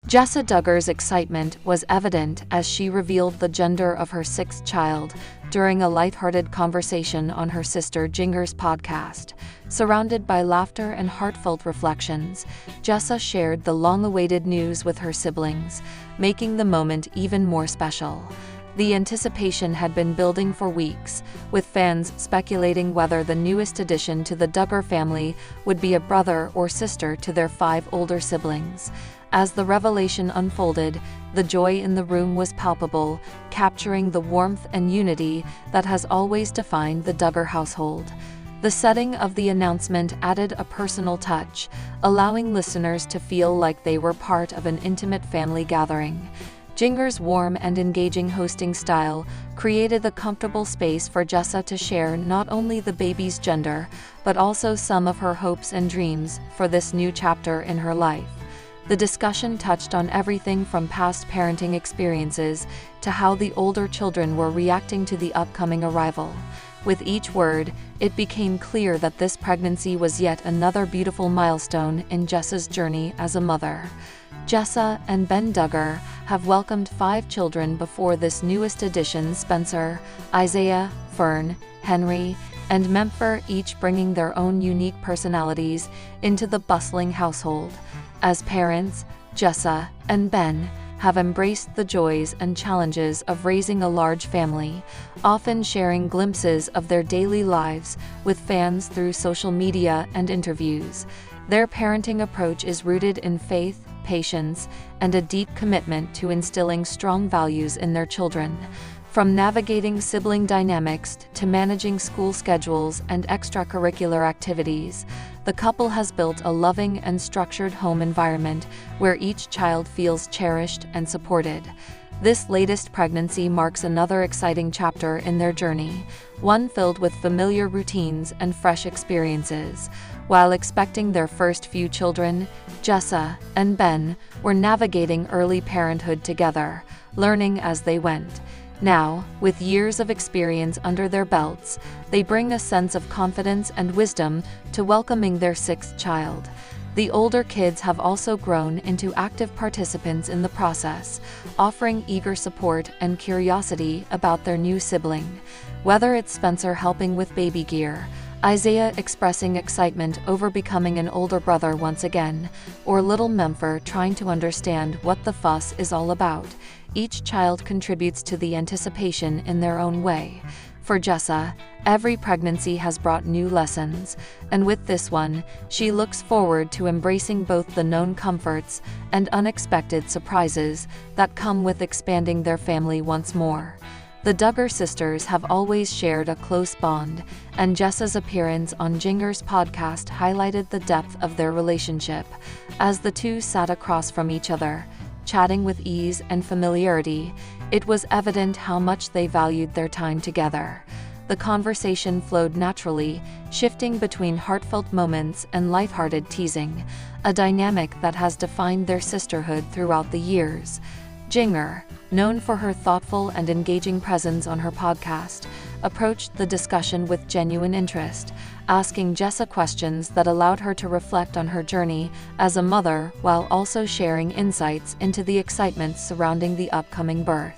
Jessa Duggar's excitement was evident as she revealed the gender of her sixth child during a lighthearted conversation on her sister Jinger's podcast. Surrounded by laughter and heartfelt reflections, Jessa shared the long-awaited news with her siblings, making the moment even more special. The anticipation had been building for weeks, with fans speculating whether the newest addition to the Duggar family would be a brother or sister to their 5 older siblings. As the revelation unfolded, the joy in the room was palpable, capturing the warmth and unity that has always defined the Duggar household. The setting of the announcement added a personal touch, allowing listeners to feel like they were part of an intimate family gathering. Jinger's warm and engaging hosting style created a comfortable space for Jessa to share not only the baby's gender, but also some of her hopes and dreams for this new chapter in her life. The discussion touched on everything from past parenting experiences to how the older children were reacting to the upcoming arrival. With each word, it became clear that this pregnancy was yet another beautiful milestone in Jessa's journey as a mother. Jessa and Ben Duggar have welcomed 5 children before this newest addition: Spencer, Isaiah, Fern, Henry, and Mempher, each bringing their own unique personalities into the bustling household. As parents, Jessa and Ben have embraced the joys and challenges of raising a large family, often sharing glimpses of their daily lives with fans through social media and interviews. Their parenting approach is rooted in faith, patience, and a deep commitment to instilling strong values in their children. From navigating sibling dynamics to managing school schedules and extracurricular activities, the couple has built a loving and structured home environment where each child feels cherished and supported. This latest pregnancy marks another exciting chapter in their journey, one filled with familiar routines and fresh experiences. While expecting their first few children, Jessa and Ben were navigating early parenthood together, learning as they went. Now, with years of experience under their belts, they bring a sense of confidence and wisdom to welcoming their 6th child. The older kids have also grown into active participants in the process, offering eager support and curiosity about their new sibling. Whether it's Spencer helping with baby gear, Isaiah expressing excitement over becoming an older brother once again, or little Mempher trying to understand what the fuss is all about, each child contributes to the anticipation in their own way. For Jessa, every pregnancy has brought new lessons, and with this one, she looks forward to embracing both the known comforts and unexpected surprises that come with expanding their family once more. The Duggar sisters have always shared a close bond, and Jessa's appearance on Jinger's podcast highlighted the depth of their relationship. As the two sat across from each other, chatting with ease and familiarity, it was evident how much they valued their time together. The conversation flowed naturally, shifting between heartfelt moments and lighthearted teasing, a dynamic that has defined their sisterhood throughout the years. Jinger, known for her thoughtful and engaging presence on her podcast, approached the discussion with genuine interest, asking Jessa questions that allowed her to reflect on her journey as a mother while also sharing insights into the excitement surrounding the upcoming birth.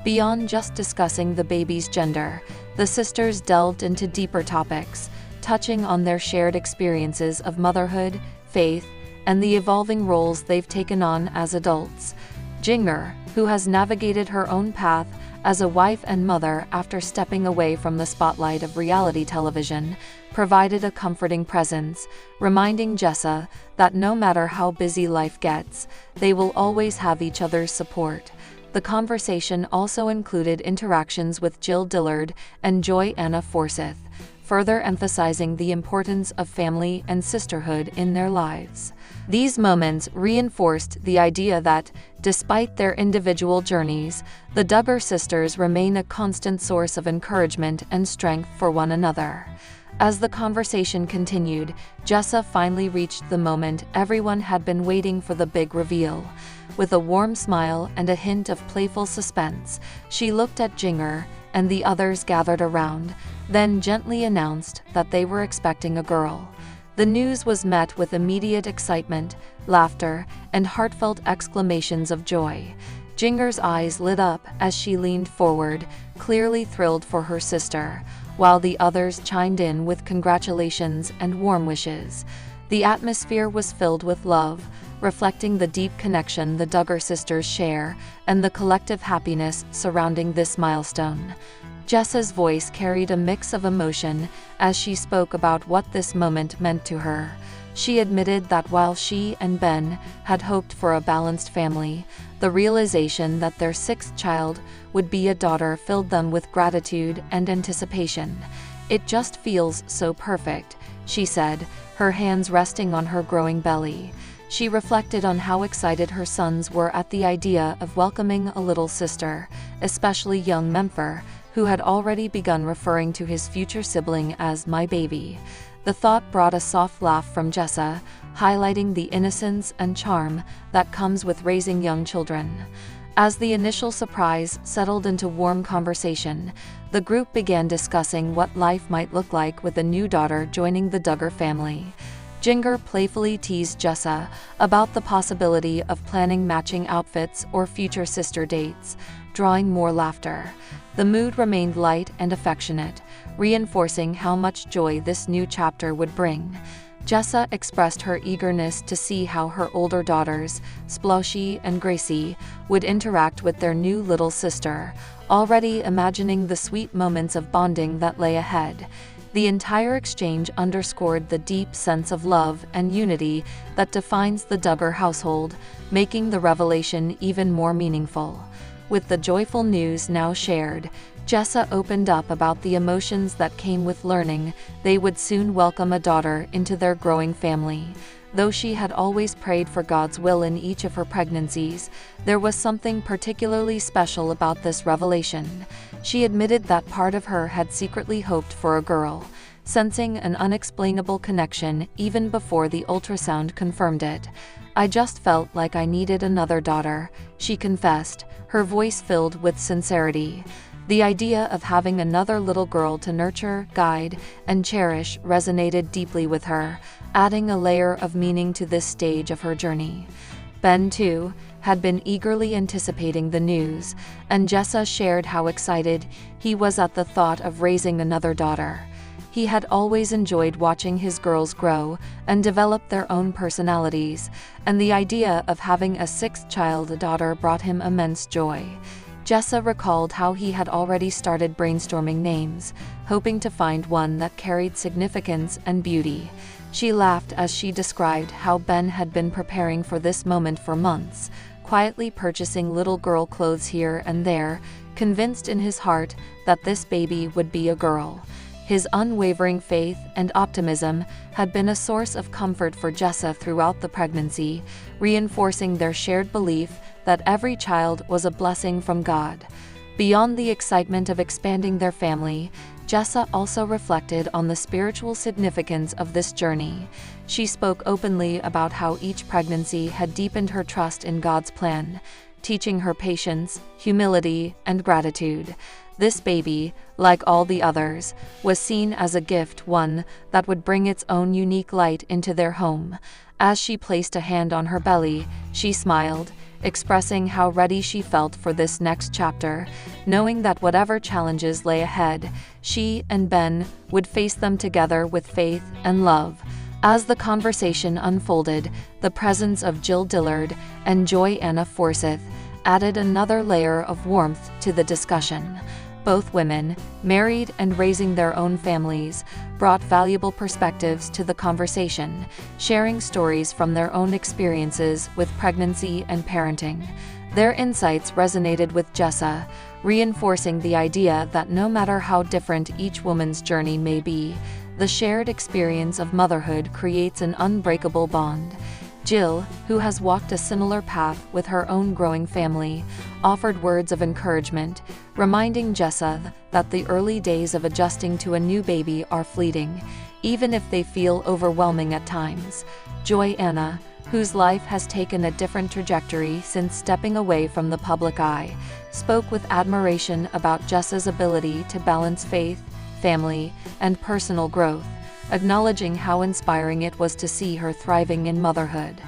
Beyond just discussing the baby's gender, the sisters delved into deeper topics, touching on their shared experiences of motherhood, faith, and the evolving roles they've taken on as adults. Jinger, who has navigated her own path as a wife and mother after stepping away from the spotlight of reality television, provided a comforting presence, reminding Jessa that no matter how busy life gets, they will always have each other's support. The conversation also included interactions with Jill Dillard and Joy Anna Forsyth, further emphasizing the importance of family and sisterhood in their lives. These moments reinforced the idea that, despite their individual journeys, the Duggar sisters remain a constant source of encouragement and strength for one another. As the conversation continued, Jessa finally reached the moment everyone had been waiting for: the big reveal. With a warm smile and a hint of playful suspense, she looked at Jinger and the others gathered around, then gently announced that they were expecting a girl. The news was met with immediate excitement, laughter, and heartfelt exclamations of joy. Jinger's eyes lit up as she leaned forward, clearly thrilled for her sister, while the others chimed in with congratulations and warm wishes. The atmosphere was filled with love, reflecting the deep connection the Duggar sisters share and the collective happiness surrounding this milestone. Jessa's voice carried a mix of emotion as she spoke about what this moment meant to her. She admitted that while she and Ben had hoped for a balanced family, the realization that their sixth child would be a daughter filled them with gratitude and anticipation. "It just feels so perfect," she said, her hands resting on her growing belly. She reflected on how excited her sons were at the idea of welcoming a little sister, especially young Mempher, who had already begun referring to his future sibling as "my baby." The thought brought a soft laugh from Jessa, highlighting the innocence and charm that comes with raising young children. As the initial surprise settled into warm conversation, the group began discussing what life might look like with a new daughter joining the Duggar family. Jinger playfully teased Jessa about the possibility of planning matching outfits or future sister dates, drawing more laughter. The mood remained light and affectionate, reinforcing how much joy this new chapter would bring. Jessa expressed her eagerness to see how her older daughters, Sploshy and Gracie, would interact with their new little sister, already imagining the sweet moments of bonding that lay ahead. The entire exchange underscored the deep sense of love and unity that defines the Duggar household, making the revelation even more meaningful. With the joyful news now shared, Jessa opened up about the emotions that came with learning they would soon welcome a daughter into their growing family. Though she had always prayed for God's will in each of her pregnancies, there was something particularly special about this revelation. She admitted that part of her had secretly hoped for a girl, sensing an unexplainable connection even before the ultrasound confirmed it. "I just felt like I needed another daughter," she confessed, her voice filled with sincerity. The idea of having another little girl to nurture, guide, and cherish resonated deeply with her, adding a layer of meaning to this stage of her journey. Ben, too, had been eagerly anticipating the news, and Jessa shared how excited he was at the thought of raising another daughter. He had always enjoyed watching his girls grow and develop their own personalities, and the idea of having a sixth child, a daughter, brought him immense joy. Jessa recalled how he had already started brainstorming names, hoping to find one that carried significance and beauty. She laughed as she described how Ben had been preparing for this moment for months, quietly purchasing little girl clothes here and there, convinced in his heart that this baby would be a girl. His unwavering faith and optimism had been a source of comfort for Jessa throughout the pregnancy, reinforcing their shared belief that every child was a blessing from God. Beyond the excitement of expanding their family, Jessa also reflected on the spiritual significance of this journey. She spoke openly about how each pregnancy had deepened her trust in God's plan, teaching her patience, humility, and gratitude. This baby, like all the others, was seen as a gift, one that would bring its own unique light into their home. As she placed a hand on her belly, she smiled, expressing how ready she felt for this next chapter, knowing that whatever challenges lay ahead, she and Ben would face them together with faith and love. As the conversation unfolded, the presence of Jill Dillard and Joy Anna Forsyth added another layer of warmth to the discussion. Both women, married and raising their own families, brought valuable perspectives to the conversation, sharing stories from their own experiences with pregnancy and parenting. Their insights resonated with Jessa, reinforcing the idea that no matter how different each woman's journey may be, the shared experience of motherhood creates an unbreakable bond. Jill, who has walked a similar path with her own growing family, offered words of encouragement, reminding Jessa that the early days of adjusting to a new baby are fleeting, even if they feel overwhelming at times. Joy Anna, whose life has taken a different trajectory since stepping away from the public eye, spoke with admiration about Jessa's ability to balance faith, family, and personal growth, acknowledging how inspiring it was to see her thriving in motherhood.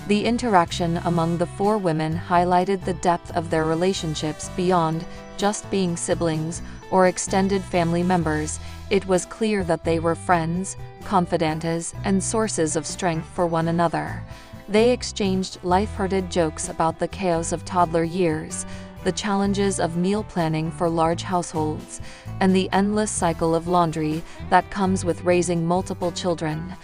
The interaction among the four women highlighted the depth of their relationships beyond just being siblings or extended family members. It was clear that they were friends, confidants, and sources of strength for one another. They exchanged lighthearted jokes about the chaos of toddler years, the challenges of meal planning for large households, and the endless cycle of laundry that comes with raising multiple children.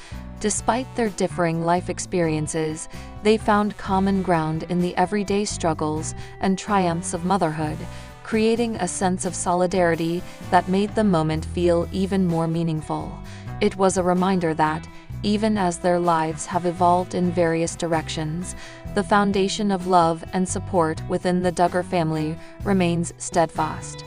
Despite their differing life experiences, they found common ground in the everyday struggles and triumphs of motherhood, creating a sense of solidarity that made the moment feel even more meaningful. It was a reminder that, even as their lives have evolved in various directions, the foundation of love and support within the Duggar family remains steadfast.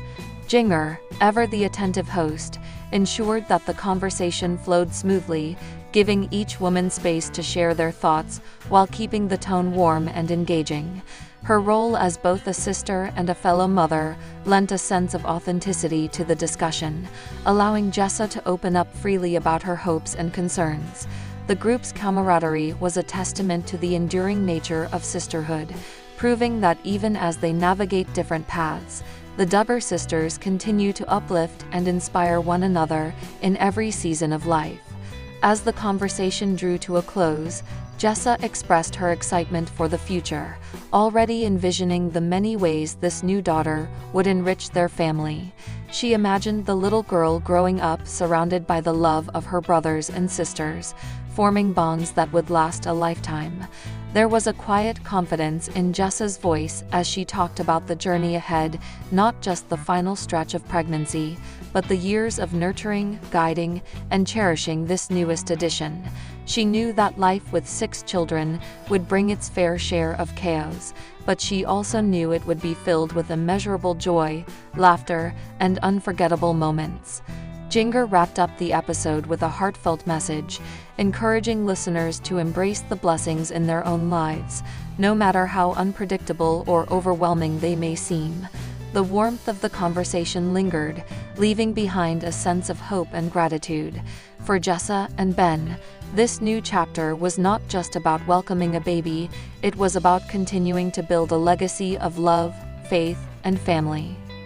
Jinger, ever the attentive host, ensured that the conversation flowed smoothly, giving each woman space to share their thoughts while keeping the tone warm and engaging. Her role as both a sister and a fellow mother lent a sense of authenticity to the discussion, allowing Jessa to open up freely about her hopes and concerns. The group's camaraderie was a testament to the enduring nature of sisterhood, proving that even as they navigate different paths, the Duggar sisters continue to uplift and inspire one another in every season of life. As the conversation drew to a close, Jessa expressed her excitement for the future, already envisioning the many ways this new daughter would enrich their family. She imagined the little girl growing up surrounded by the love of her brothers and sisters, forming bonds that would last a lifetime. There was a quiet confidence in Jessa's voice as she talked about the journey ahead, not just the final stretch of pregnancy, but the years of nurturing, guiding, and cherishing this newest addition. She knew that life with 6 children would bring its fair share of chaos, but she also knew it would be filled with immeasurable joy, laughter, and unforgettable moments. Jinger wrapped up the episode with a heartfelt message, encouraging listeners to embrace the blessings in their own lives, no matter how unpredictable or overwhelming they may seem. The warmth of the conversation lingered, leaving behind a sense of hope and gratitude. For Jessa and Ben, this new chapter was not just about welcoming a baby, it was about continuing to build a legacy of love, faith, and family.